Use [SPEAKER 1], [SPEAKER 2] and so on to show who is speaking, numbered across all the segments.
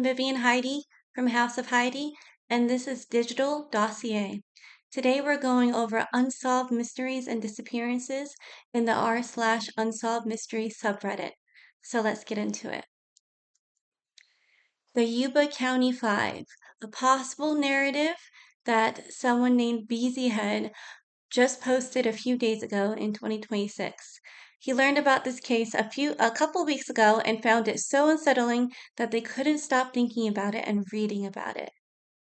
[SPEAKER 1] Vivian Heidi from House of Heidi, and this is Digital Dossier. Today we're going over unsolved mysteries and disappearances in the r/unsolved mystery subreddit. So let's get into it. The Yuba County Five, a possible narrative that someone named Beezyhead just posted a few days ago in 2026. He learned about this case a couple weeks ago and found it so unsettling that they couldn't stop thinking about it and reading about it.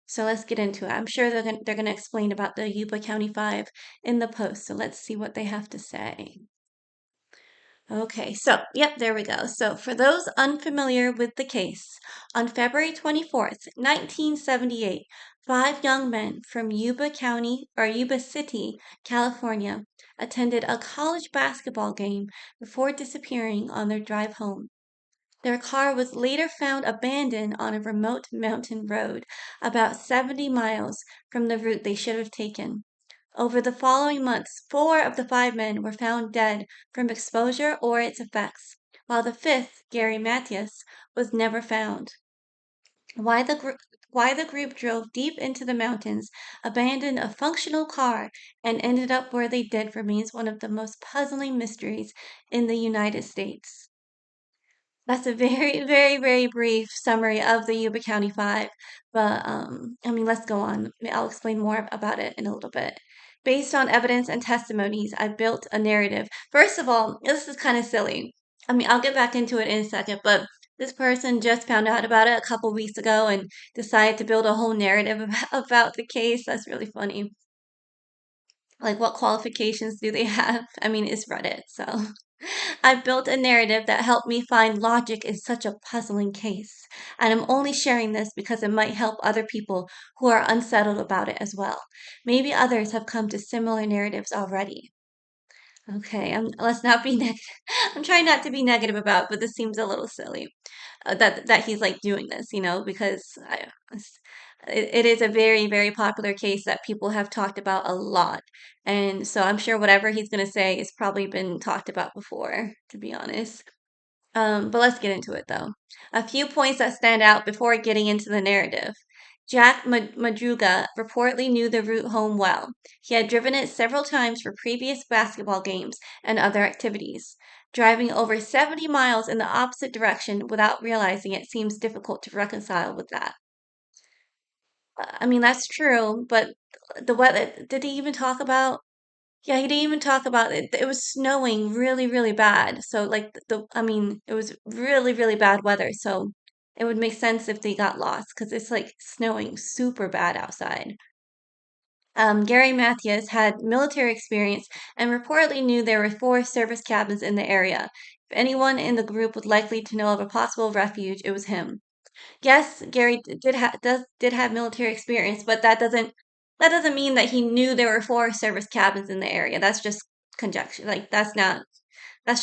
[SPEAKER 1] So let's get into it. I'm sure they're gonna explain about the Yuba County Five in the post. So let's see what they have to say. Okay, so, yep, there we go. So, for those unfamiliar with the case, on February 24th, 1978, five young men from Yuba County or Yuba City, California, attended a college basketball game before disappearing on their drive home. Their car was later found abandoned on a remote mountain road about 70 miles from the route they should have taken. Over the following months, four of the five men were found dead from exposure or its effects, while the fifth, Gary Matthias, was never found. Why the group drove deep into the mountains, abandoned a functional car, and ended up where they did remains one of the most puzzling mysteries in the United States. That's a very, very, very brief summary of the Yuba County Five, but I mean, let's go on. I'll explain more about it in a little bit. Based on evidence and testimonies, I built a narrative. First of all, this is kind of silly. I mean, I'll get back into it in a second, but this person just found out about it a couple weeks ago and decided to build a whole narrative about the case. That's really funny. Like, what qualifications do they have? I mean, it's Reddit, so. I've built a narrative that helped me find logic in such a puzzling case, and I'm only sharing this because it might help other people who are unsettled about it as well. Maybe others have come to similar narratives already. Okay, let's not be negative. I'm trying not to be negative about, it, but this seems a little silly that he's like doing this, because it is a very, very popular case that people have talked about a lot. And so I'm sure whatever he's going to say has probably been talked about before, to be honest. But let's get into it though. A few points that stand out before getting into the narrative. Jack Madruga reportedly knew the route home well. He had driven it several times for previous basketball games and other activities. Driving over 70 miles in the opposite direction without realizing it seems difficult to reconcile with that. I mean, that's true, but the weather, did he even talk about? Yeah, he didn't even talk about it. It was snowing really, really bad. So, like, I mean, it was really, really bad weather. So, it would make sense if they got lost because it's like snowing super bad outside. Gary Mathias had military experience and reportedly knew there were four service cabins in the area. If anyone in the group would likely to know of a possible refuge, it was him. Yes, Gary did have military experience, but that doesn't mean that he knew there were four service cabins in the area. That's just conjecture. Like that's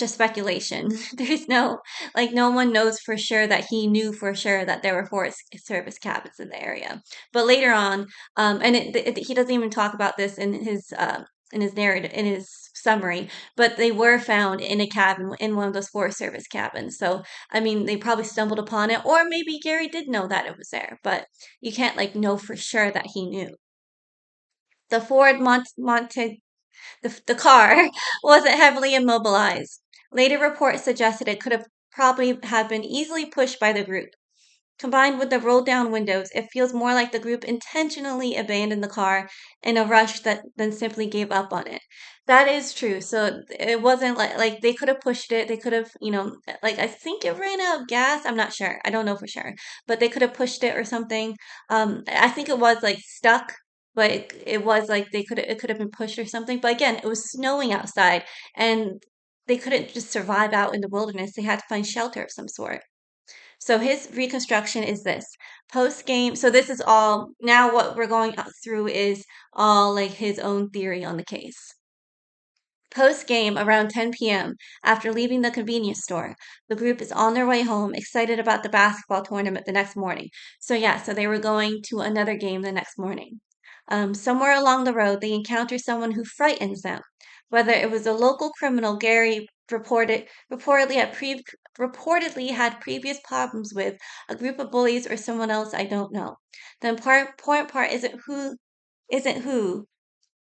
[SPEAKER 1] just speculation. There's no one knows for sure that he knew for sure that there were four service cabins in the area. But later on, and he doesn't even talk about this in his narrative in his summary, but they were found in a cabin in one of those four service cabins. So I mean, they probably stumbled upon it, or maybe Gary did know that it was there, but you can't like know for sure that he knew. The Ford Monte the car wasn't heavily immobilized. Later reports suggested it could have probably have been easily pushed by the group. Combined with the rolled down windows, it feels more like the group intentionally abandoned the car in a rush than simply gave up on it. That is true. So it wasn't like they could have pushed it. They could have, like I think it ran out of gas. I'm not sure. I don't know for sure. But they could have pushed it or something. I think it was like stuck, but it was like it could have been pushed or something. But again, it was snowing outside and they couldn't just survive out in the wilderness. They had to find shelter of some sort. So his reconstruction is this post game. So this is all now what we're going through is all like his own theory on the case. Post game around 10 p.m., after leaving the convenience store, the group is on their way home, excited about the basketball tournament the next morning. So they were going to another game the next morning. Somewhere along the road, they encounter someone who frightens them. Whether it was a local criminal Gary reportedly had previous problems with a group of bullies or someone else I don't know. The important part isn't who.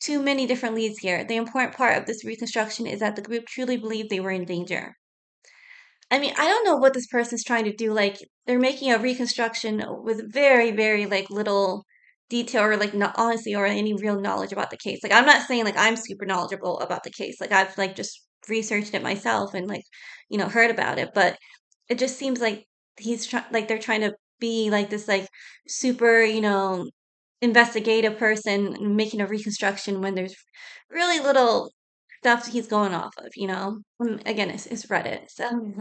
[SPEAKER 1] Too many different leads here. The important part of this reconstruction is that the group truly believed they were in danger. I mean, I don't know what this person's trying to do. Like, they're making a reconstruction with very, very like little detail or like not honestly or any real knowledge about the case. Like, I'm not saying like I'm super knowledgeable about the case. Like, I've like just researched it myself and like, heard about it. But it just seems like like they're trying to be like this like super, investigative person and making a reconstruction when there's really little stuff he's going off of. Again, it's Reddit. So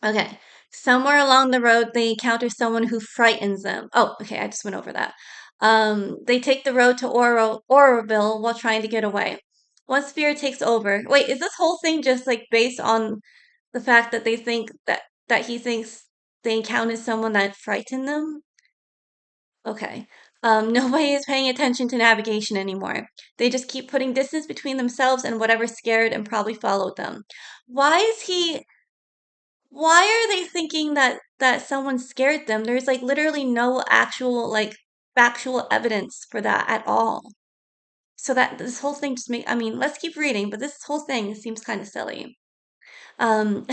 [SPEAKER 1] okay. Somewhere along the road, they encounter someone who frightens them. Oh, okay. I just went over that. They take the road to Oroville while trying to get away. Once fear takes over. Wait, is this whole thing just like based on the fact that they think that he thinks they encountered someone that frightened them? Okay. Nobody is paying attention to navigation anymore. They just keep putting distance between themselves and whatever scared and probably followed them. Why is he why are they thinking that someone scared them? There's like literally no actual like factual evidence for that at all. So that this whole thing just I mean, let's keep reading, but this whole thing seems kind of silly. Um,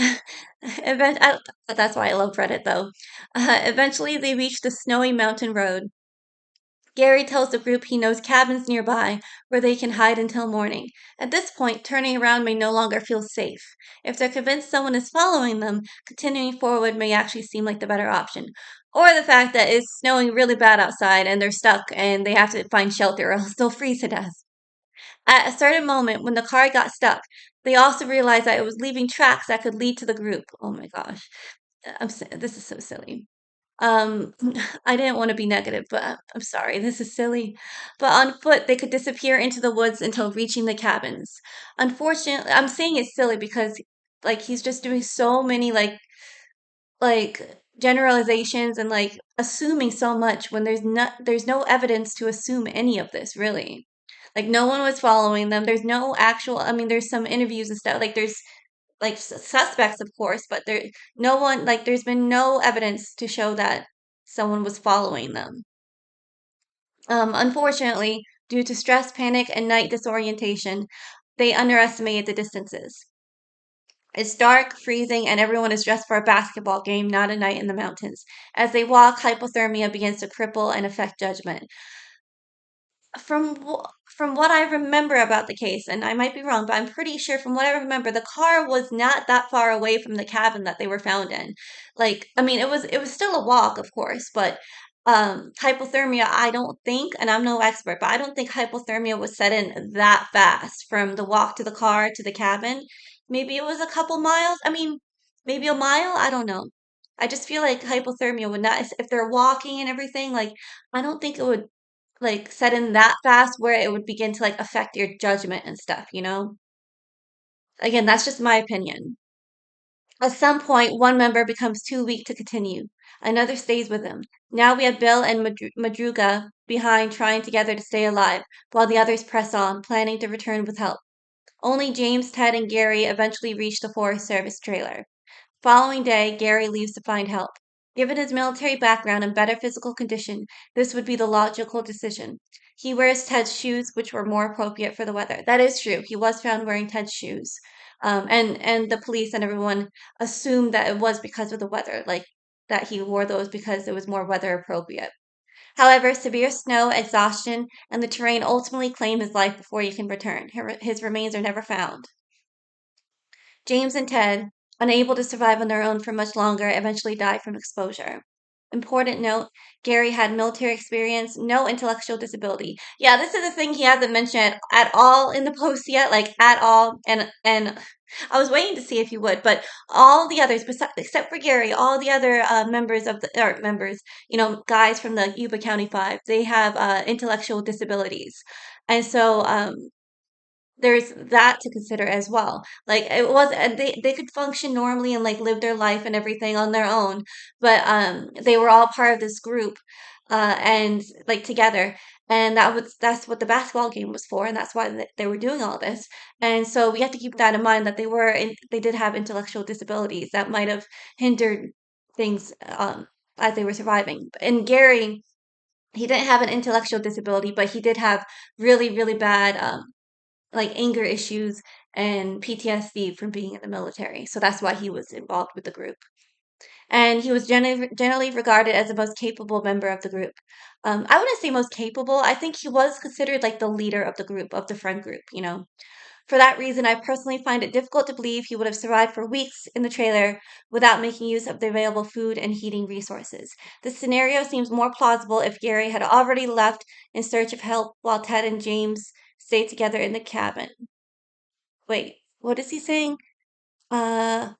[SPEAKER 1] that's why I love Reddit though. Eventually, they reach the snowy mountain road. Gary tells the group he knows cabins nearby where they can hide until morning. At this point, turning around may no longer feel safe. If they're convinced someone is following them, continuing forward may actually seem like the better option. Or the fact that it's snowing really bad outside and they're stuck and they have to find shelter or else they'll freeze to death. At a certain moment, when the car got stuck, they also realized that it was leaving tracks that could lead to the group. Oh my gosh. This is so silly. Um, I didn't want to be negative, but I'm sorry, this is silly. But on foot, they could disappear into the woods until reaching the cabins. Unfortunately, I'm saying it's silly because like he's just doing so many like generalizations and like assuming so much when there's no evidence to assume any of this really. Like no one was following them. There's no actual, I mean, there's some interviews and stuff. Like there's like suspects, of course, but no one like there's been no evidence to show that someone was following them. Unfortunately, due to stress, panic, and night disorientation, they underestimated the distances. It's dark, freezing, and everyone is dressed for a basketball game, not a night in the mountains. As they walk, hypothermia begins to cripple and affect judgment. From what I remember about the case, and I might be wrong, but I'm pretty sure from what I remember, the car was not that far away from the cabin that they were found in. Like, I mean, it was still a walk, of course, but hypothermia, I don't think, and I'm no expert, but I don't think hypothermia was set in that fast from the walk to the car to the cabin. Maybe it was a couple miles. I mean, maybe a mile. I don't know. I just feel like hypothermia would not, if they're walking and everything, like, I don't think it would like set in that fast where it would begin to like affect your judgment and stuff. Again, that's just my opinion. At some point, one member becomes too weak to continue. Another stays with him. Now we have Bill and Madruga behind trying together to stay alive, while the others press on, planning to return with help. Only James, Ted, and Gary eventually reach the Forest Service trailer. Following day, Gary leaves to find help. Given his military background and better physical condition, this would be the logical decision. He wears Ted's shoes, which were more appropriate for the weather. That is true. He was found wearing Ted's shoes. And the police and everyone assumed that it was because of the weather, like that he wore those because it was more weather appropriate. However, severe snow, exhaustion, and the terrain ultimately claim his life before he can return. His remains are never found. James and Ted, unable to survive on their own for much longer, eventually died from exposure. Important note, Gary had military experience, no intellectual disability. Yeah, this is a thing he hasn't mentioned at all in the post yet, like at all. And I was waiting to see if he would, but all the others, except for Gary, all the other members of the or members, guys from the Yuba County Five, they have intellectual disabilities, and so there's that to consider as well. Like it was, and they could function normally and like live their life and everything on their own, but they were all part of this group, and like together. And that's what the basketball game was for, and that's why they were doing all this. And so we have to keep that in mind that they did have intellectual disabilities that might have hindered things as they were surviving. And Gary, he didn't have an intellectual disability, but he did have really, really bad like anger issues and PTSD from being in the military. So that's why he was involved with the group. And he was generally regarded as the most capable member of the group. I wouldn't say most capable. I think he was considered like the leader of the group, of the friend group, you know. For that reason, I personally find it difficult to believe he would have survived for weeks in the trailer without making use of the available food and heating resources. This scenario seems more plausible if Gary had already left in search of help while Ted and James stayed together in the cabin. Wait, what is he saying? Uh,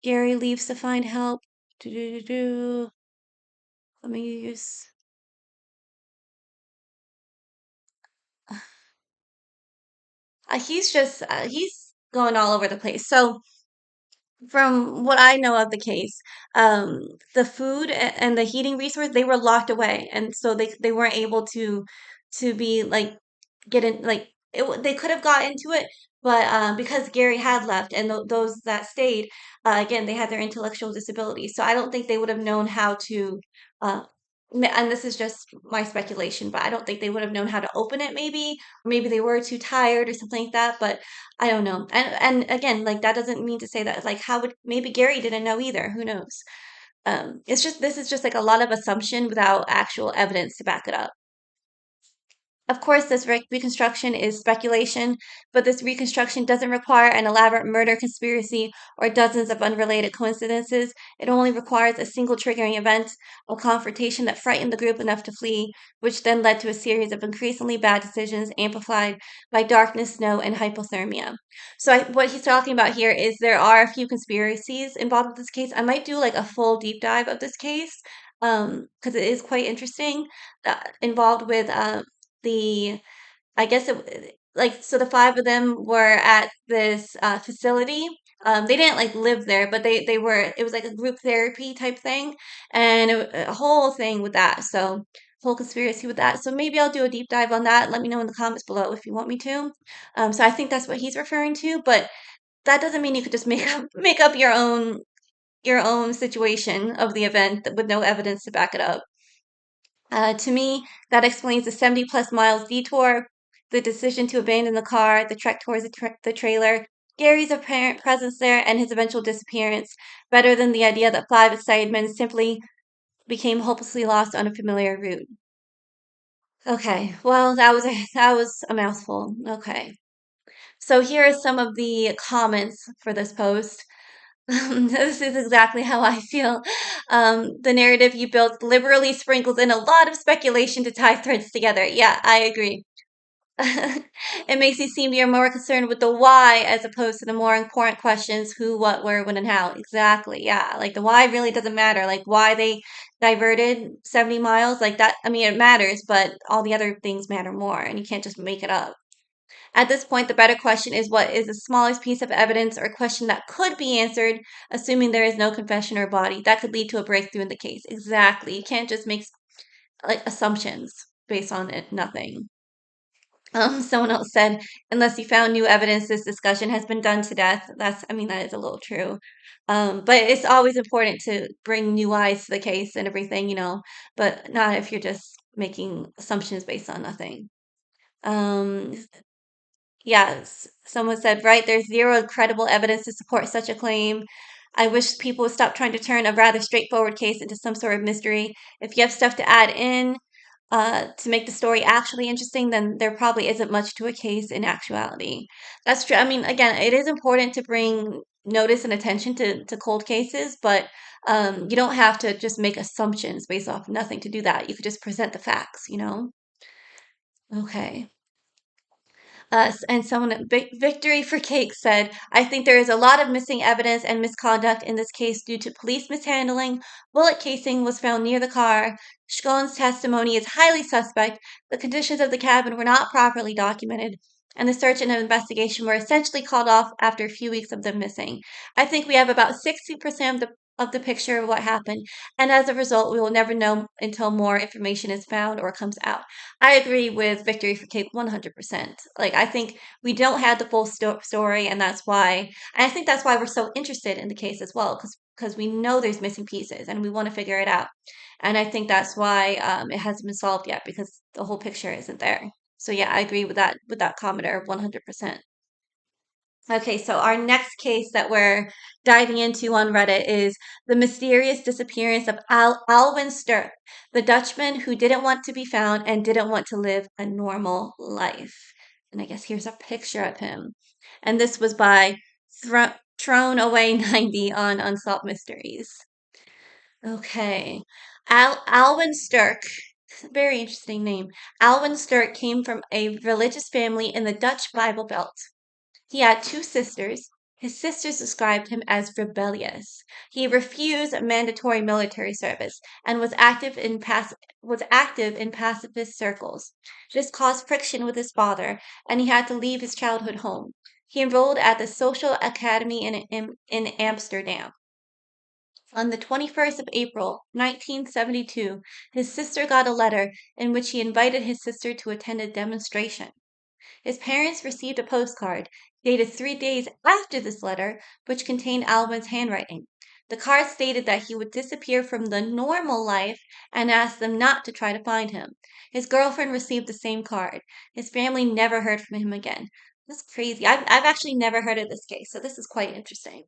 [SPEAKER 1] Gary leaves to find help. Do. Let me use. He's going all over the place. So from what I know of the case, the food and the heating resource, they were locked away, and so they weren't able to be like get in like they could have got into it, but because Gary had left and those that stayed, again they had their intellectual disabilities, so I don't think they would have known how to. Uh, and this is just my speculation, but I don't think they would have known how to open it. Maybe they were too tired or something like that. But I don't know. And again, like that doesn't mean to say that like how would maybe Gary didn't know either. Who knows? It's just this is just like a lot of assumption without actual evidence to back it up. Of course, this reconstruction is speculation, but this reconstruction doesn't require an elaborate murder conspiracy or dozens of unrelated coincidences. It only requires a single triggering event, a confrontation that frightened the group enough to flee, which then led to a series of increasingly bad decisions amplified by darkness, snow, and hypothermia. So, what he's talking about here is there are a few conspiracies involved with this case. I might do like a full deep dive of this case because it is quite interesting involved with the I guess like so the five of them were at this facility. They didn't like live there, but they were. It was like a group therapy type thing, and a whole thing with that. So whole conspiracy with that. So maybe I'll do a deep dive on that. Let me know in the comments below if you want me to. So I think that's what he's referring to, but that doesn't mean you could just make up your own situation of the event with no evidence to back it up. To me, that explains the 70 plus miles detour, the decision to abandon the car, the trek towards the trailer, Gary's apparent presence there, and his eventual disappearance, better than the idea that five excited men simply became hopelessly lost on a familiar route. Okay, well, that was a mouthful. Okay. So here are some of the comments for this post. This is exactly how I feel. The narrative you built liberally sprinkles in a lot of speculation to tie threads together. Yeah, I agree. It makes you seem you're more concerned with the why as opposed to the more important questions who, what, where, when, and how. Exactly. Yeah. Like the why really doesn't matter. Like why they diverted 70 miles, like that. I mean, it matters, but all the other things matter more, and you can't just make it up. At this point, the better question is what is the smallest piece of evidence or question that could be answered, assuming there is no confession or body that could lead to a breakthrough in the case. Exactly. You can't just make like assumptions based on it, nothing. Someone else said, unless you found new evidence, this discussion has been done to death. I mean, that is a little true. But it's always important to bring new eyes to the case and everything, you know, but not if you're just making assumptions based on nothing. Um, Yes, someone said, right, there's zero credible evidence to support such a claim. I wish people would stop trying to turn a rather straightforward case into some sort of mystery. If you have stuff to add in to make the story actually interesting, then there probably isn't much to a case in actuality. That's true. I mean, again, it is important to bring notice and attention to cold cases, but you don't have to just make assumptions based off nothing to do that. You could just present the facts, you know? Okay. And someone at Victory for Cake said, I think there is a lot of missing evidence and misconduct in this case due to police mishandling. Bullet casing was found near the car. Schkon's testimony is highly suspect. The conditions of the cabin were not properly documented. And the search and investigation were essentially called off after a few weeks of them missing. I think we have about 60% of the of the picture of what happened. And as a result, we will never know until more information is found or comes out. I agree with Victory for Cape 100%. Like, I think we don't have the full story, and I think that's why we're so interested in the case as well, because we know there's missing pieces and we want to figure it out. And I think that's why it hasn't been solved yet because the whole picture isn't there. So yeah, I agree with that commenter 100%. Okay, so our next case that we're diving into on Reddit is the mysterious disappearance of Alwyn Sturp, the Dutchman who didn't want to be found and didn't want to live a normal life. And I guess here's a picture of him. And this was by Thrown Away 90 on Unsolved Mysteries. Okay. Alwyn Sturk, very interesting name. Alwyn Sturk came from a religious family in the Dutch Bible Belt. He had two sisters. His sisters described him as rebellious. He refused mandatory military service and was active in pacifist circles. This caused friction with his father, and he had to leave his childhood home. He enrolled at the Social Academy in Amsterdam. On the 21st of April, 1972, his sister got a letter in which he invited his sister to attend a demonstration. His parents received a postcard dated 3 days after this letter, which contained Alvin's handwriting. The card stated that he would disappear from the normal life and asked them not to try to find him. His girlfriend received the same card. His family never heard from him again. That's crazy. I've actually never heard of this case, so this is quite interesting.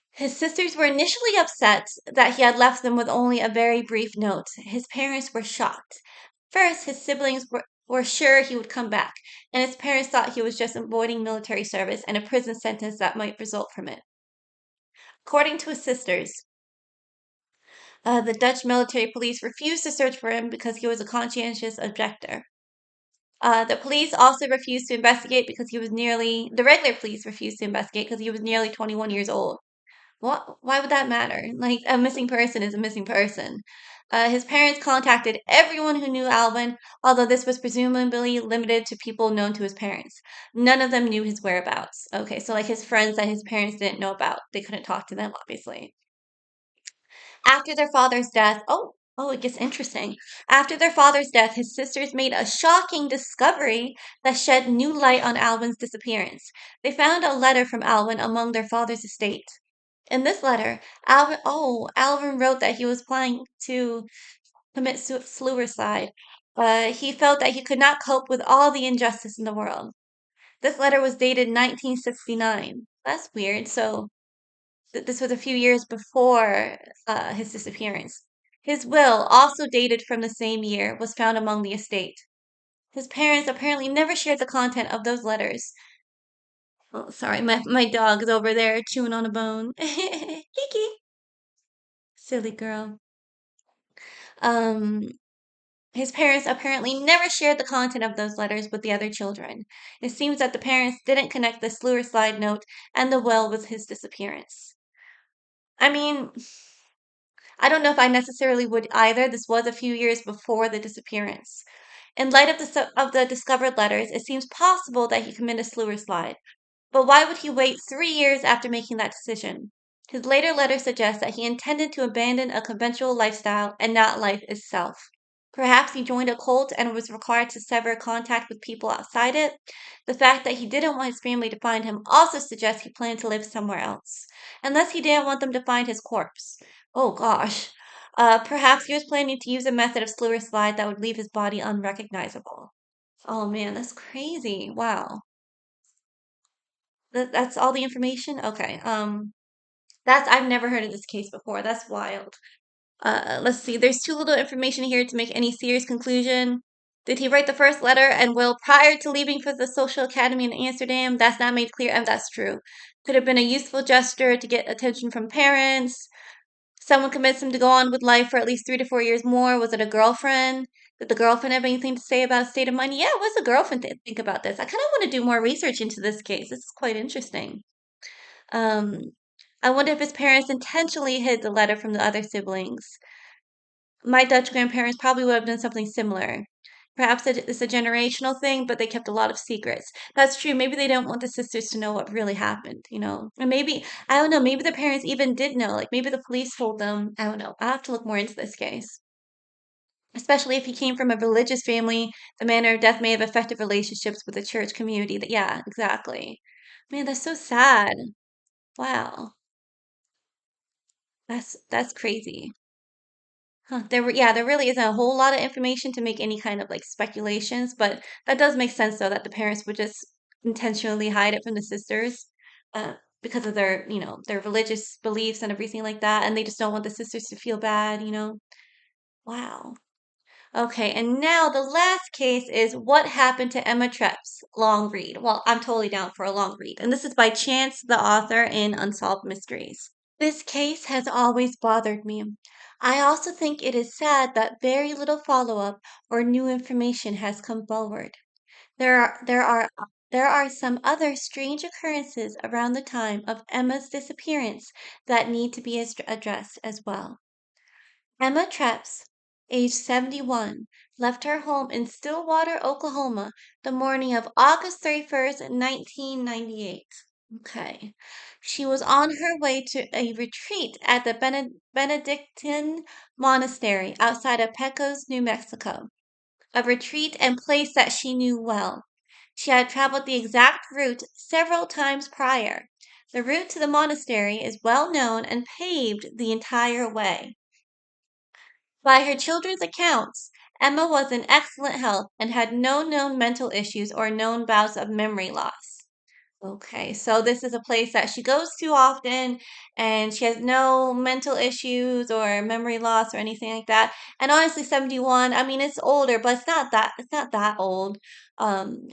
[SPEAKER 1] His sisters were initially upset that he had left them with only a very brief note. His parents were shocked. First, his siblings were sure he would come back, and his parents thought he was just avoiding military service and a prison sentence that might result from it. According to his sisters, the Dutch military police refused to search for him because he was a conscientious objector. The police also refused to investigate because the regular police refused to investigate because he was nearly 21 years old. Why would that matter? Like, a missing person is a missing person. His parents contacted everyone who knew Alvin, although this was presumably limited to people known to his parents. None of them knew his whereabouts. Okay, so like his friends that his parents didn't know about, they couldn't talk to them, obviously. After their father's death, it gets interesting. After their father's death, his sisters made a shocking discovery that shed new light on Alvin's disappearance. They found a letter from Alvin among their father's estate. In this letter, Alvin wrote that he was planning to commit suicide. He felt that he could not cope with all the injustice in the world. This letter was dated 1969. That's weird. So this was a few years before his disappearance. His will, also dated from the same year, was found among the estate. His parents apparently never shared the content of those letters. Oh, sorry, my dog is over there chewing on a bone. Kiki. Silly girl. Um, his parents apparently never shared the content of those letters with the other children. It seems that the parents didn't connect the slide note and the will with his disappearance. I mean, I don't know if I necessarily would either. This was a few years before the disappearance. In light of the discovered letters, it seems possible that he committed a slide. But why would he wait 3 years after making that decision? His later letter suggests that he intended to abandon a conventional lifestyle and not life itself. Perhaps he joined a cult and was required to sever contact with people outside it. The fact that he didn't want his family to find him also suggests he planned to live somewhere else. Unless he didn't want them to find his corpse. Oh gosh. Perhaps he was planning to use a method of slide that would leave his body unrecognizable. Oh man, that's crazy. Wow. That's all the information? Okay. I've never heard of this case before. That's wild. Let's see. There's too little information here to make any serious conclusion. Did he write the first letter and will prior to leaving for the social academy in Amsterdam? That's not made clear, and that's true. Could have been a useful gesture to get attention from parents. Someone convinced him to go on with life for at least 3 to 4 years more. Was it a girlfriend? Did the girlfriend have anything to say about state of mind? Yeah, what's the girlfriend think about this? I kind of want to do more research into this case. This is quite interesting. Um, I wonder if his parents intentionally hid the letter from the other siblings. My Dutch grandparents probably would have done something similar. Perhaps it's a generational thing, but they kept a lot of secrets. That's true. Maybe they don't want the sisters to know what really happened, you know? And maybe, I don't know, maybe the parents even did know. Like maybe the police told them. I don't know. I'll have to look more into this case. Especially if he came from a religious family, the manner of death may have affected relationships with the church community. That, yeah, exactly. Man, that's so sad. Wow. That's crazy. Huh. Yeah, there really isn't a whole lot of information to make any kind of like speculations, but that does make sense though that the parents would just intentionally hide it from the sisters, uh, because of their, their religious beliefs and everything like that, and they just don't want the sisters to feel bad, you know? Wow. Okay, and now the last case is What Happened to Emma Trepp's long read. Well, I'm totally down for a long read, and this is by Chance, the author in Unsolved Mysteries. This case has always bothered me. I also think it is sad that very little follow-up or new information has come forward. There are some other strange occurrences around the time of Emma's disappearance that need to be addressed as well. Emma Trepps, age 71, left her home in Stillwater, Oklahoma, the morning of August 31st, 1998. Okay. She was on her way to a retreat at the Benedictine monastery outside of Pecos, New Mexico, a retreat and place that she knew well. She had traveled the exact route several times prior. The route to the monastery is well known and paved the entire way. By her children's accounts, Emma was in excellent health and had no known mental issues or known bouts of memory loss. Okay, so this is a place that she goes to often, and she has no mental issues or memory loss or anything like that. And honestly, 71, I mean, it's older, but it's not that old.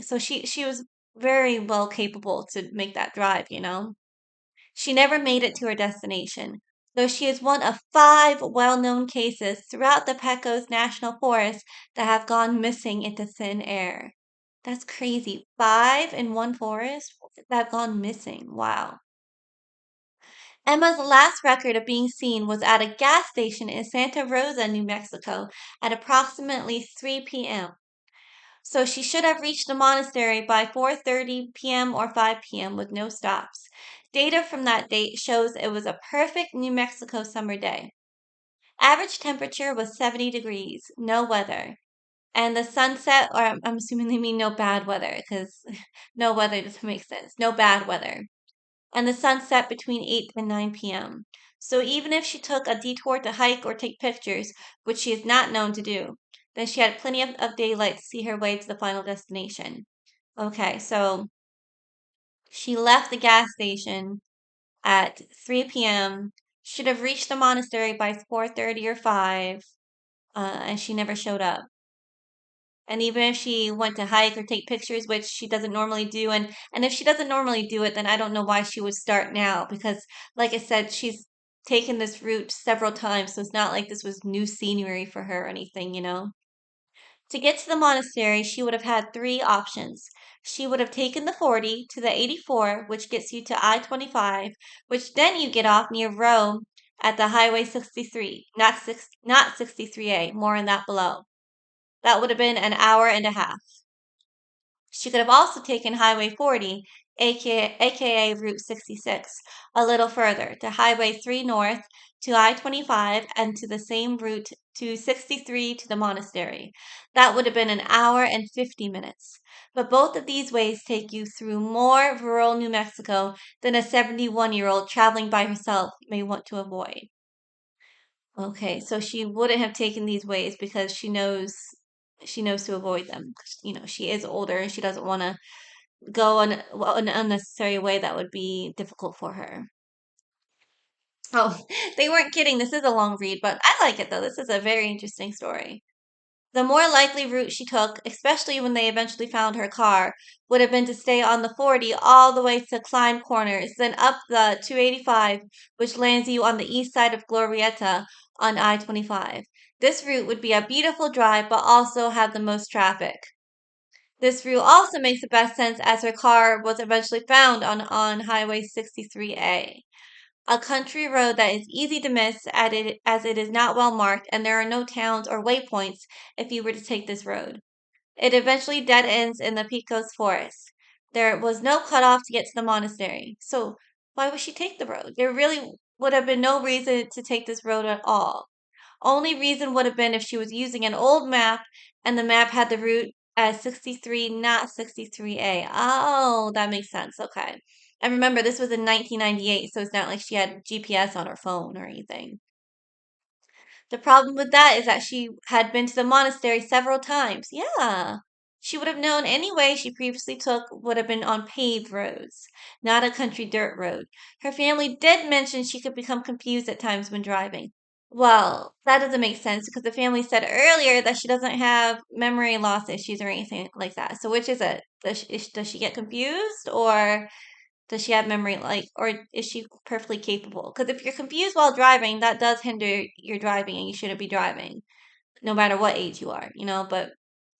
[SPEAKER 1] So she was very well capable to make that drive, you know. She never made it to her destination, though she is one of 5 well-known cases throughout the Pecos National Forest that have gone missing into thin air. That's crazy. 5 in one forest that have gone missing. Wow. Emma's last record of being seen was at a gas station in Santa Rosa, New Mexico, at approximately 3 p.m. So she should have reached the monastery by 4:30 p.m. or 5 p.m. with no stops. Data from that date shows it was a perfect New Mexico summer day. Average temperature was 70 degrees, no weather. And the sunset, or I'm assuming they mean no bad weather, because no weather doesn't make sense. No bad weather. And the sun set between 8 and 9 p.m. So even if she took a detour to hike or take pictures, which she is not known to do, then she had plenty of daylight to see her way to the final destination. Okay, so she left the gas station at 3 p.m., should have reached the monastery by 4:30 or 5, and she never showed up. And even if she went to hike or take pictures, which she doesn't normally do, and if she doesn't normally do it, then I don't know why she would start now because, like I said, she's taken this route several times, so it's not like this was new scenery for her or anything, you know. To get to the monastery, she would have had 3 options. She would have taken the 40 to the 84, which gets you to I-25, which then you get off near Rome at the Highway 63, not 63A, more on that below. That would have been an hour and a half. She could have also taken Highway 40, aka Route 66, a little further to Highway 3 North, to I-25, and to the same route to 63 to the monastery. That would have been an hour and 50 minutes. But both of these ways take you through more rural New Mexico than a 71-year-old traveling by herself may want to avoid. Okay, so she wouldn't have taken these ways because she knows to avoid them. You know, she is older and she doesn't want to go on an unnecessary way that would be difficult for her. Oh, they weren't kidding. This is a long read, but I like it though. This is a very interesting story. The more likely route she took, especially when they eventually found her car, would have been to stay on the 40 all the way to Climb Corners, then up the 285, which lands you on the east side of Glorieta on I-25. This route would be a beautiful drive, but also have the most traffic. This route also makes the best sense as her car was eventually found on Highway 63A, a country road that is easy to miss as it is not well marked and there are no towns or waypoints if you were to take this road. It eventually dead ends in the Picos forest. There was no cutoff to get to the monastery. So why would she take the road? There really would have been no reason to take this road at all. Only reason would have been if she was using an old map and the map had the route as 63, not 63A. Oh, that makes sense. Okay. And remember, this was in 1998, so it's not like she had GPS on her phone or anything. The problem with that is that she had been to the monastery several times. Yeah. She would have known any way she previously took would have been on paved roads, not a country dirt road. Her family did mention she could become confused at times when driving. Well, that doesn't make sense because the family said earlier that she doesn't have memory loss issues or anything like that. So which is it? Does she get confused or does she have memory or is she perfectly capable? Because if you're confused while driving, that does hinder your driving and you shouldn't be driving, no matter what age you are, but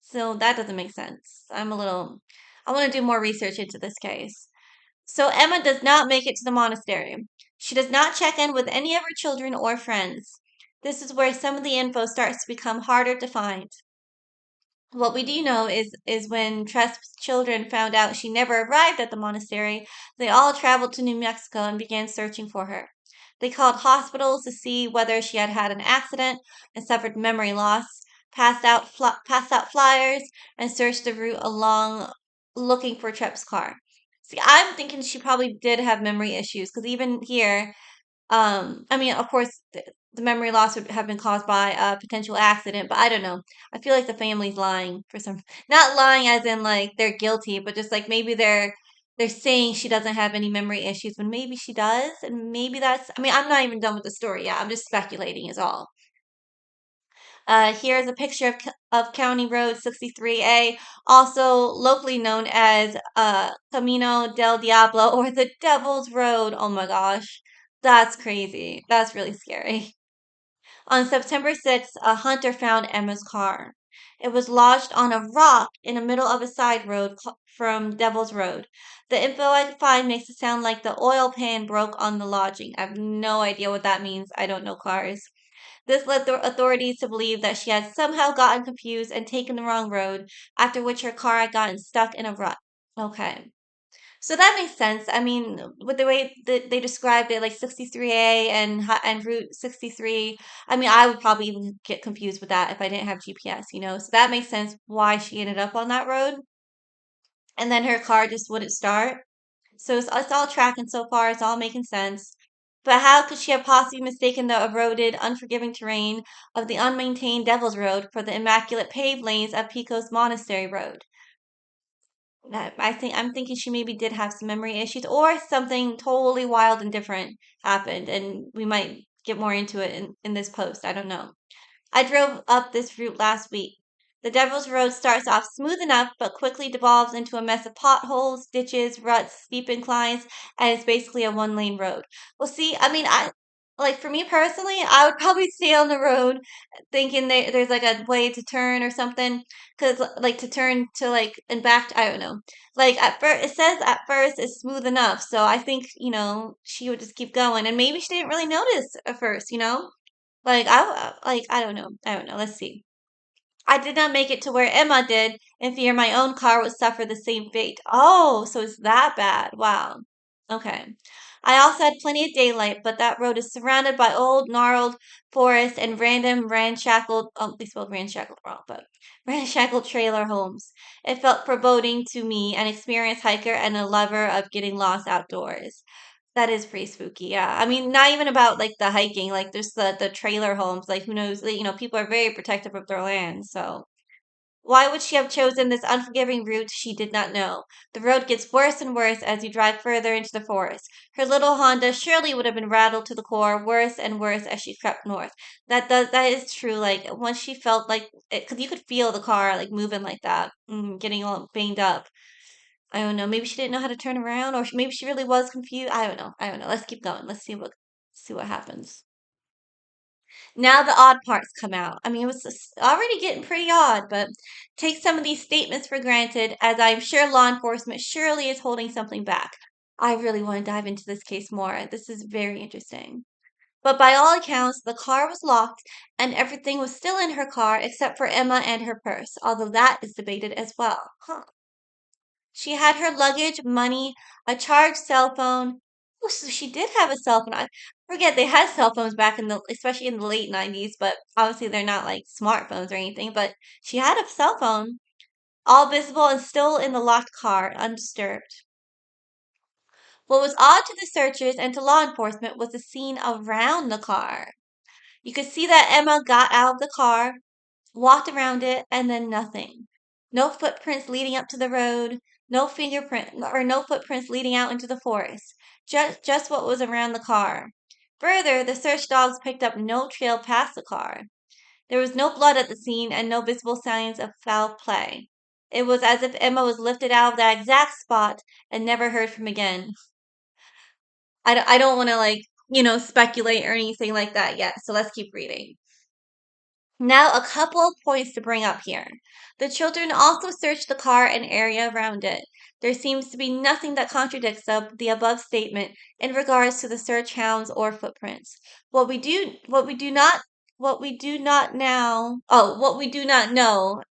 [SPEAKER 1] so that doesn't make sense. I want to do more research into this case. So Emma does not make it to the monastery. She does not check in with any of her children or friends. This is where some of the info starts to become harder to find. What we do know is when Tresp's children found out she never arrived at the monastery, they all traveled to New Mexico and began searching for her. They called hospitals to see whether she had had an accident and suffered memory loss, passed out flyers, and searched the route along looking for Trep's car. See, I'm thinking she probably did have memory issues because even here, I mean, of course, the memory loss would have been caused by a potential accident, but I don't know. I feel like the family's lying for some, not lying as in like they're guilty, but just like maybe they're saying she doesn't have any memory issues when maybe she does, and maybe that's. I mean, I'm not even done with the story yet. I'm just speculating, is all. Here's a picture of County Road 63A, also locally known as Camino del Diablo or the Devil's Road. Oh my gosh, that's crazy. That's really scary. On September 6th, a hunter found Emma's car. It was lodged on a rock in the middle of a side road from Devil's Road. The info I could find makes it sound like the oil pan broke on the lodging. I have no idea what that means. I don't know cars. This led the authorities to believe that she had somehow gotten confused and taken the wrong road, after which her car had gotten stuck in a rut. Okay. So that makes sense. I mean, with the way that they described it, like 63A and Route 63, I mean, I would probably even get confused with that if I didn't have GPS. So that makes sense why she ended up on that road. And then her car just wouldn't start. So it's all tracking so far. It's all making sense. But how could she have possibly mistaken the eroded, unforgiving terrain of the unmaintained Devil's Road for the immaculate paved lanes of Pico's Monastery Road? I'm thinking she maybe did have some memory issues, or something totally wild and different happened, and we might get more into it in this post. I don't know. I drove up this route last week. The Devil's Road starts off smooth enough, but quickly devolves into a mess of potholes, ditches, ruts, steep inclines, and it's basically a one-lane road. Well, see, I mean, I like for me personally, I would probably stay on the road, thinking there's like a way to turn or something, because like to turn to like and back. I don't know. Like at first, it says at first it's smooth enough, so I think she would just keep going, and maybe she didn't really notice at first. Like I don't know. I don't know. Let's see. I did not make it to where Emma did and fear my own car would suffer the same fate. Oh, so it's that bad. Wow. Okay. I also had plenty of daylight, but that road is surrounded by old, gnarled forest and random they spelled ramshackled wrong, but ramshackle trailer homes. It felt foreboding to me, an experienced hiker and a lover of getting lost outdoors. That is pretty spooky, yeah. I mean, not even about like the hiking, like there's the trailer homes, like who knows, people are very protective of their land, so why would she have chosen this unforgiving route she did not know? The road gets worse and worse as you drive further into the forest. Her little Honda surely would have been rattled to the core, worse and worse as she crept north. That is true. Like once she felt like, because you could feel the car like moving like that, getting all banged up. I don't know. Maybe she didn't know how to turn around, or maybe she really was confused. I don't know. I don't know. Let's keep going. Let's see what happens. Now the odd parts come out. I mean, it was already getting pretty odd, but take some of these statements for granted, as I'm sure law enforcement surely is holding something back. I really want to dive into this case more. This is very interesting. But by all accounts, the car was locked and everything was still in her car except for Emma and her purse, although that is debated as well. Huh. She had her luggage, money, a charged cell phone. Oh, so she did have a cell phone. I forget they had cell phones back in especially in the late 90s, but obviously they're not like smartphones or anything. But she had a cell phone, all visible and still in the locked car, undisturbed. What was odd to the searchers and to law enforcement was the scene around the car. You could see that Emma got out of the car, walked around it, and then nothing. No footprints leading up to the road, no fingerprint or no footprints leading out into the forest. Just what was around the car. Further, the search dogs picked up no trail past the car. There was no blood at the scene and no visible signs of foul play. It was as if Emma was lifted out of that exact spot and never heard from again. I don't want to speculate or anything like that yet, so let's keep reading. Now, a couple of points to bring up here. The children also searched the car and area around it. There seems to be nothing that contradicts the above statement in regards to the search hounds or footprints. What we do not know,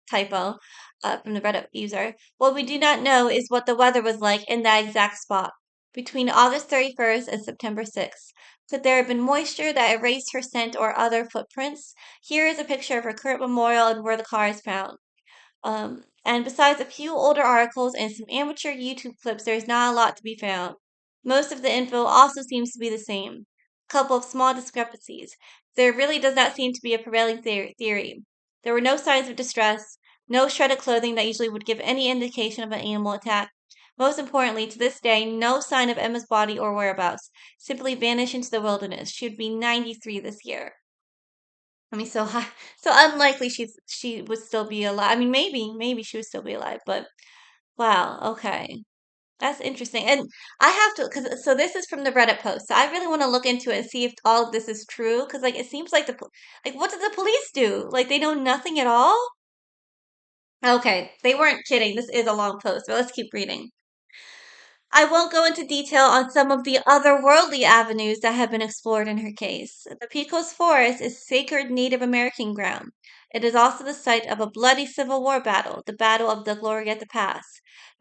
[SPEAKER 1] typo, from the Reddit user. What we do not know is what the weather was like in that exact spot between August 31st and September 6th. Could there have been moisture that erased her scent or other footprints? Here is a picture of her current memorial and where the car is found. And besides a few older articles and some amateur YouTube clips, there's not a lot to be found. Most of the info also seems to be the same. A couple of small discrepancies. There really does not seem to be a prevailing theory. There were no signs of distress, no shredded clothing that usually would give any indication of an animal attack. Most importantly, to this day, no sign of Emma's body or whereabouts. Simply vanished into the wilderness. She would be 93 this year. I mean, so high, so unlikely she would still be alive. I mean, maybe she would still be alive, but wow, okay, that's interesting. And I have to, because so this is from the Reddit post. So I really want to look into it and see if all of this is true. Because like it seems like like what did the police do? Like they know nothing at all. Okay, they weren't kidding. This is a long post, but let's keep reading. I won't go into detail on some of the otherworldly avenues that have been explored in her case. The Pecos Forest is sacred Native American ground. It is also the site of a bloody Civil War battle, the Battle of the Glorieta Pass.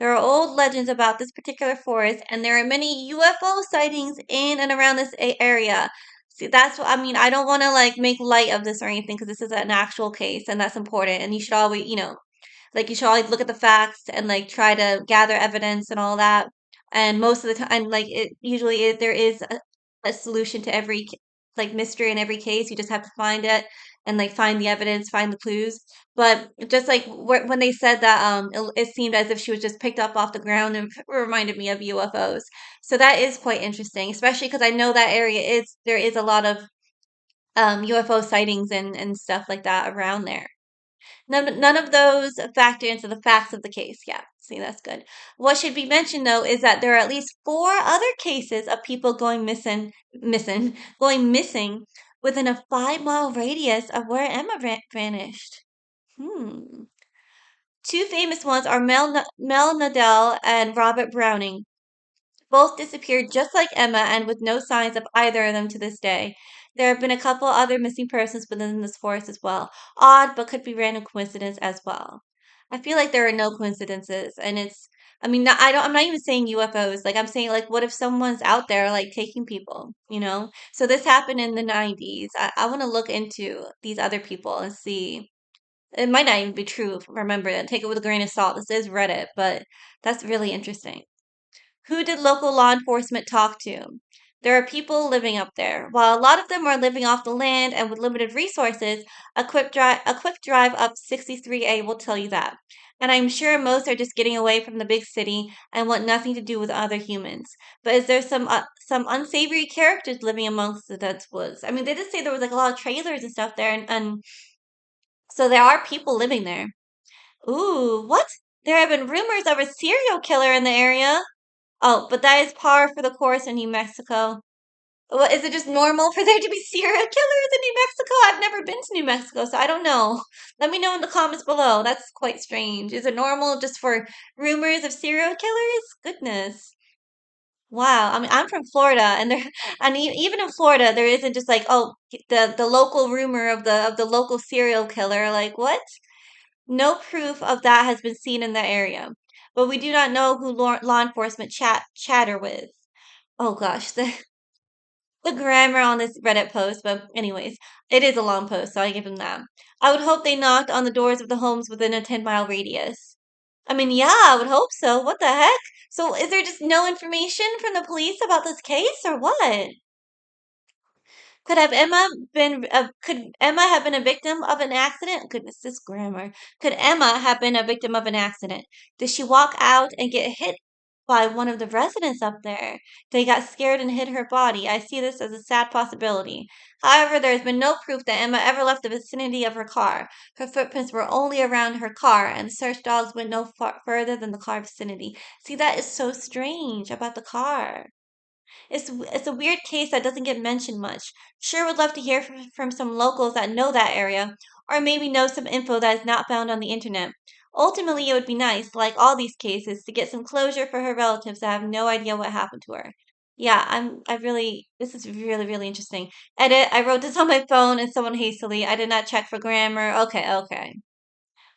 [SPEAKER 1] There are old legends about this particular forest, and there are many UFO sightings in and around this area. See, that's what I mean. I don't want to like make light of this or anything because this is an actual case, and that's important. And you should always, like you should always look at the facts and like try to gather evidence and all that. And most of the time, like it usually is, there is a solution to every like mystery in every case. You just have to find it and like find the evidence, find the clues. But just like when they said that, it seemed as if she was just picked up off the ground and reminded me of UFOs. So that is quite interesting, especially because I know that area is there is a lot of UFO sightings and stuff like that around there. None of those factor into the facts of the case. Yeah, see, that's good. What should be mentioned though is that there are at least four other cases of people going missing within a 5 mile radius of where Emma vanished. Hmm. Two famous ones are Mel Nadell and Robert Browning. Both disappeared just like Emma and with no signs of either of them to this day. There have been a couple other missing persons within this forest as well. Odd, but could be random coincidence as well. I feel like there are no coincidences, and I mean, I'm not even saying UFOs. Like, I'm saying, like, what if someone's out there, like, taking people, you know? So this happened in the 90s. I want to look into these other people and see. It might not even be true. Remember, take it with a grain of salt. This is Reddit, but that's really interesting. Who did local law enforcement talk to? There are people living up there. While a lot of them are living off the land and with limited resources, a quick drive up 63A will tell you that. And I'm sure most are just getting away from the big city and want nothing to do with other humans. But is there some unsavory characters living amongst the dense woods? I mean, they did say there was like a lot of trailers and stuff there, and so there are people living there. Ooh, what? There have been rumors of a serial killer in the area. Oh, but that is par for the course in New Mexico. What, is it just normal for there to be serial killers in New Mexico? I've never been to New Mexico, so I don't know. Let me know in the comments below. That's quite strange. Is it normal just for rumors of serial killers? Goodness. Wow. I mean, I'm from Florida, and there, and even in Florida, there isn't just like, oh, the local rumor of the local serial killer. Like, what? No proof of that has been seen in the area, but we do not know who law enforcement chatter with. Oh gosh, the grammar on this Reddit post, but anyways, it is a long post, so I give them that. I would hope they knocked on the doors of the homes within a 10-mile radius. I mean, yeah, I would hope so. What the heck? So is there just no information from the police about this case or what? Could Emma have been a victim of an accident? Goodness, this grammar. Could Emma have been a victim of an accident? Did she walk out and get hit by one of the residents up there? They got scared and hid her body. I see this as a sad possibility. However, there has been no proof that Emma ever left the vicinity of her car. Her footprints were only around her car, and the search dogs went no further than the car vicinity. See, that is so strange about the car. It's a weird case that doesn't get mentioned much. Sure would love to hear from some locals that know that area, or maybe know some info that is not found on the internet. Ultimately, it would be nice, like all these cases, to get some closure for her relatives that have no idea what happened to her. Yeah, this is really, really interesting. Edit, I wrote this on my phone and someone hastily. I did not check for grammar. Okay, okay.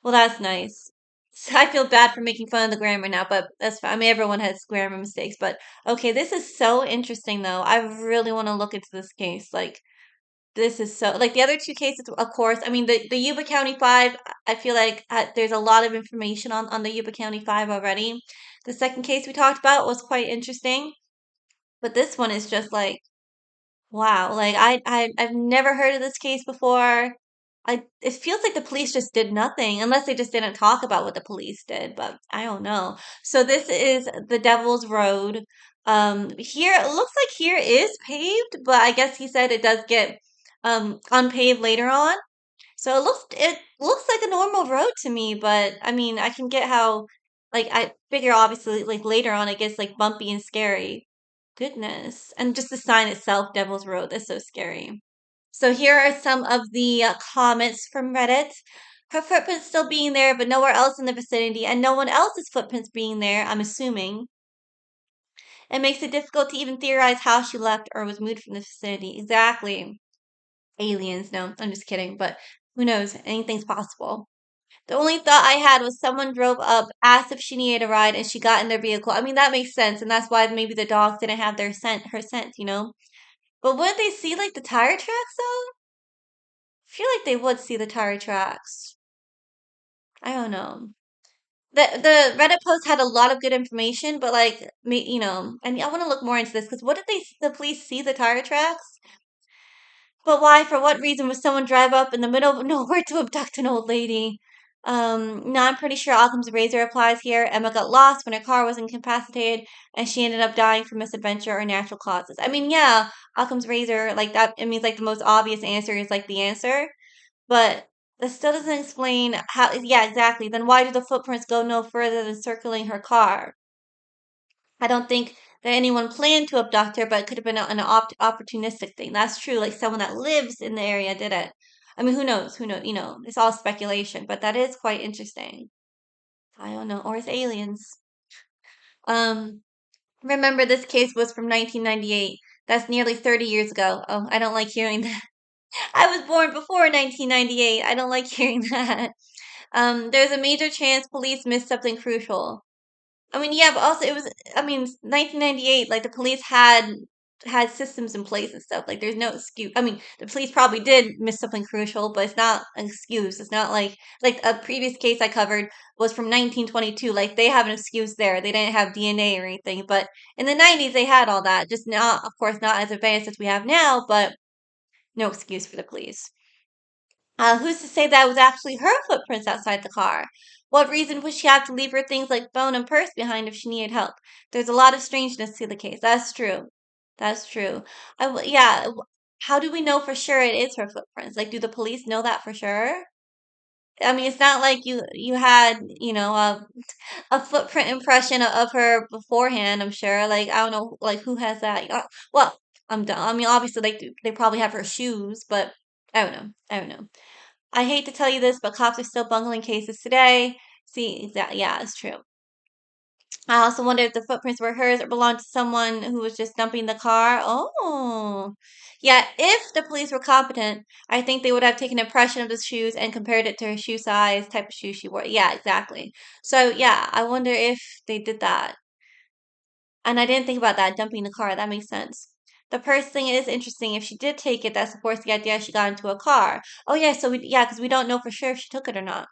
[SPEAKER 1] Well, that's nice. So I feel bad for making fun of the grammar now, but that's fine. I mean, everyone has grammar mistakes, but okay, this is so interesting though. I really want to look into this case. Like, this is so, like the other two cases, of course. I mean, the Yuba County Five, I feel like there's a lot of information on the Yuba County Five already. The second case we talked about was quite interesting, but this one is just like, wow, like I've never heard of this case before. It feels like the police just did nothing, unless they just didn't talk about what the police did, but I don't know. So this is the Devil's Road. Here it looks like here is paved, but I guess he said it does get unpaved later on. So it looks like a normal road to me, but I mean, I can get how, like, I figure obviously like later on it gets like bumpy and scary. Goodness. And just the sign itself, Devil's Road, is so scary. So here are some of the comments from Reddit. Her footprints still being there, but nowhere else in the vicinity, and no one else's footprints being there, I'm assuming. It makes it difficult to even theorize how she left or was moved from the vicinity. Exactly. Aliens, no, I'm just kidding, but who knows? Anything's possible. The only thought I had was someone drove up, asked if she needed a ride, and she got in their vehicle. I mean, that makes sense, and that's why maybe the dogs didn't have her scent, you know? But would they see like the tire tracks though? I feel like they would see the tire tracks. I don't know. The Reddit post had a lot of good information, but like me, and I want to look more into this because what did the police see the tire tracks? But why, for what reason would someone drive up in the middle of nowhere to abduct an old lady? No, I'm pretty sure Occam's razor applies here. Emma got lost when her car was incapacitated, and she ended up dying from misadventure or natural causes. I mean, yeah, Occam's razor, like that, it means like the most obvious answer is like the answer, but that still doesn't explain how, yeah, exactly. Then why do the footprints go no further than circling her car? I don't think that anyone planned to abduct her, but it could have been an opportunistic thing. That's true. Like someone that lives in the area did it. I mean, who knows? Who knows? It's all speculation, but that is quite interesting. I don't know. Or it's aliens. Um, remember this case was from 1998. That's nearly 30 years ago. Oh, I don't like hearing that. I was born before 1998. I don't like hearing that. There's a major chance police missed something crucial. I mean, yeah, but also it was, I mean, 1998, like the police had systems in place and stuff. Like there's no excuse. I mean, the police probably did miss something crucial, but it's not an excuse. It's not like a previous case I covered was from 1922. Like they have an excuse there. They didn't have DNA or anything, but in the 90s they had all that. Just not, of course, not as advanced as we have now, but no excuse for the police. Who's to say that it was actually her footprints outside the car? What reason would she have to leave her things like phone and purse behind if she needed help? There's a lot of strangeness to the case. That's true. That's true. Yeah. How do we know for sure it is her footprints? Like, do the police know that for sure? I mean, it's not like you had a footprint impression of her beforehand. I'm sure. Like, I don't know, like who has that? Well, I'm done. I mean, obviously, like they probably have her shoes, but I don't know. I don't know. I hate to tell you this, but cops are still bungling cases today. See, exactly, yeah, it's true. I also wonder if the footprints were hers or belonged to someone who was just dumping the car. Oh. Yeah, if the police were competent, I think they would have taken an impression of the shoes and compared it to her shoe size, type of shoe she wore. Yeah, exactly. So, yeah, I wonder if they did that. And I didn't think about that, dumping the car. That makes sense. The purse thing is interesting. If she did take it, that supports the idea she got into a car. Oh, yeah, yeah, because we don't know for sure if she took it or not.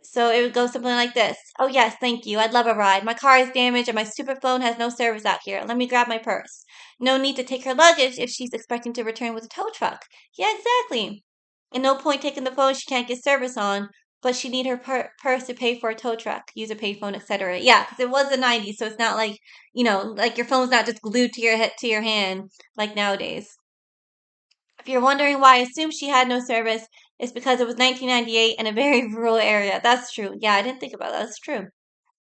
[SPEAKER 1] So it would go something like this. Oh, yes, thank you. I'd love a ride. My car is damaged and my stupid phone has no service out here. Let me grab my purse. No need to take her luggage if she's expecting to return with a tow truck. Yeah, exactly. And no point taking the phone she can't get service on, but she need her purse to pay for a tow truck, use a payphone, etc. Yeah, because it was the 90s, so it's not like, like your phone's not just glued to your head to your hand like nowadays. If you're wondering why I assumed she had no service, it's because it was 1998 and a very rural area. That's true. Yeah, I didn't think about that. That's true.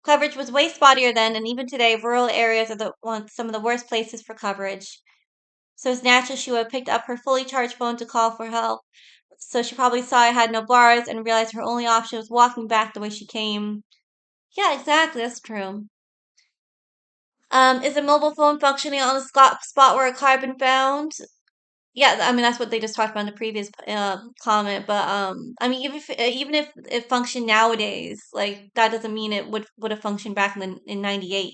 [SPEAKER 1] Coverage was way spottier then, and even today, rural areas are some of the worst places for coverage. So it's natural she would have picked up her fully charged phone to call for help. So she probably saw I had no bars and realized her only option was walking back the way she came. Yeah, exactly. That's true. Is a mobile phone functioning on the spot where a car had been found? Yeah, I mean that's what they just talked about in the previous comment. But I mean even if it functioned nowadays, like that doesn't mean it would have functioned back in '98.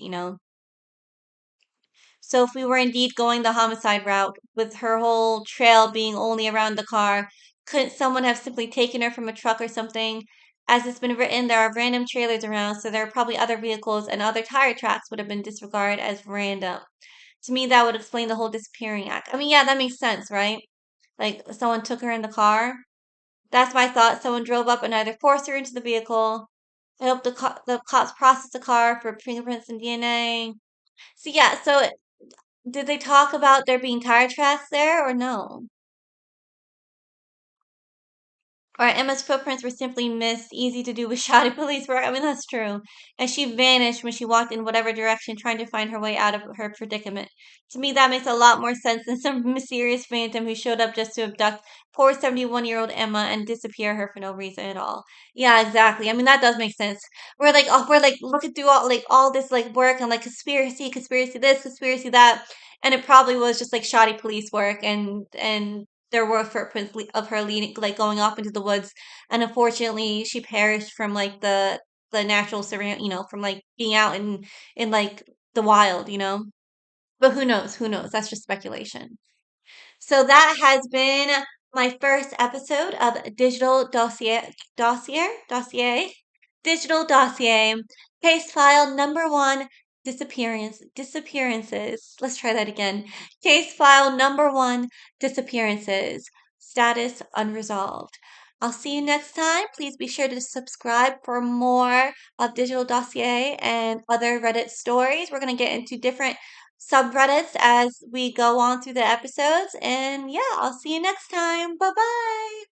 [SPEAKER 1] So if we were indeed going the homicide route, with her whole trail being only around the car, couldn't someone have simply taken her from a truck or something? As it's been written, there are random trailers around, so there are probably other vehicles and other tire tracks would have been disregarded as random. To me, that would explain the whole disappearing act. I mean, yeah, that makes sense, right? Like someone took her in the car. That's my thought. Someone drove up and either forced her into the vehicle. I hope the cops processed the car for fingerprints and DNA. So yeah, so did they talk about there being tire tracks there or no? Or Emma's footprints were simply missed, easy to do with shoddy police work. I mean, that's true. And she vanished when she walked in whatever direction, trying to find her way out of her predicament. To me, that makes a lot more sense than some mysterious phantom who showed up just to abduct poor 71-year-old Emma and disappear her for no reason at all. Yeah, exactly. I mean, that does make sense. We're like looking through all this like work and like conspiracy this, conspiracy that, and it probably was just like shoddy police work and there were footprints of her leading, like going off into the woods, and unfortunately, she perished from like the natural surround, from like being out in like the wild. But who knows? Who knows? That's just speculation. So that has been my first episode of Digital Dossier, case file number one, disappearances. Let's try that again. Case file number one, disappearances, status unresolved. I'll see you next time. Please be sure to subscribe for more of Digital Dossier and other Reddit stories. We're going to get into different subreddits as we go on through the episodes. And yeah, I'll see you next time. Bye bye.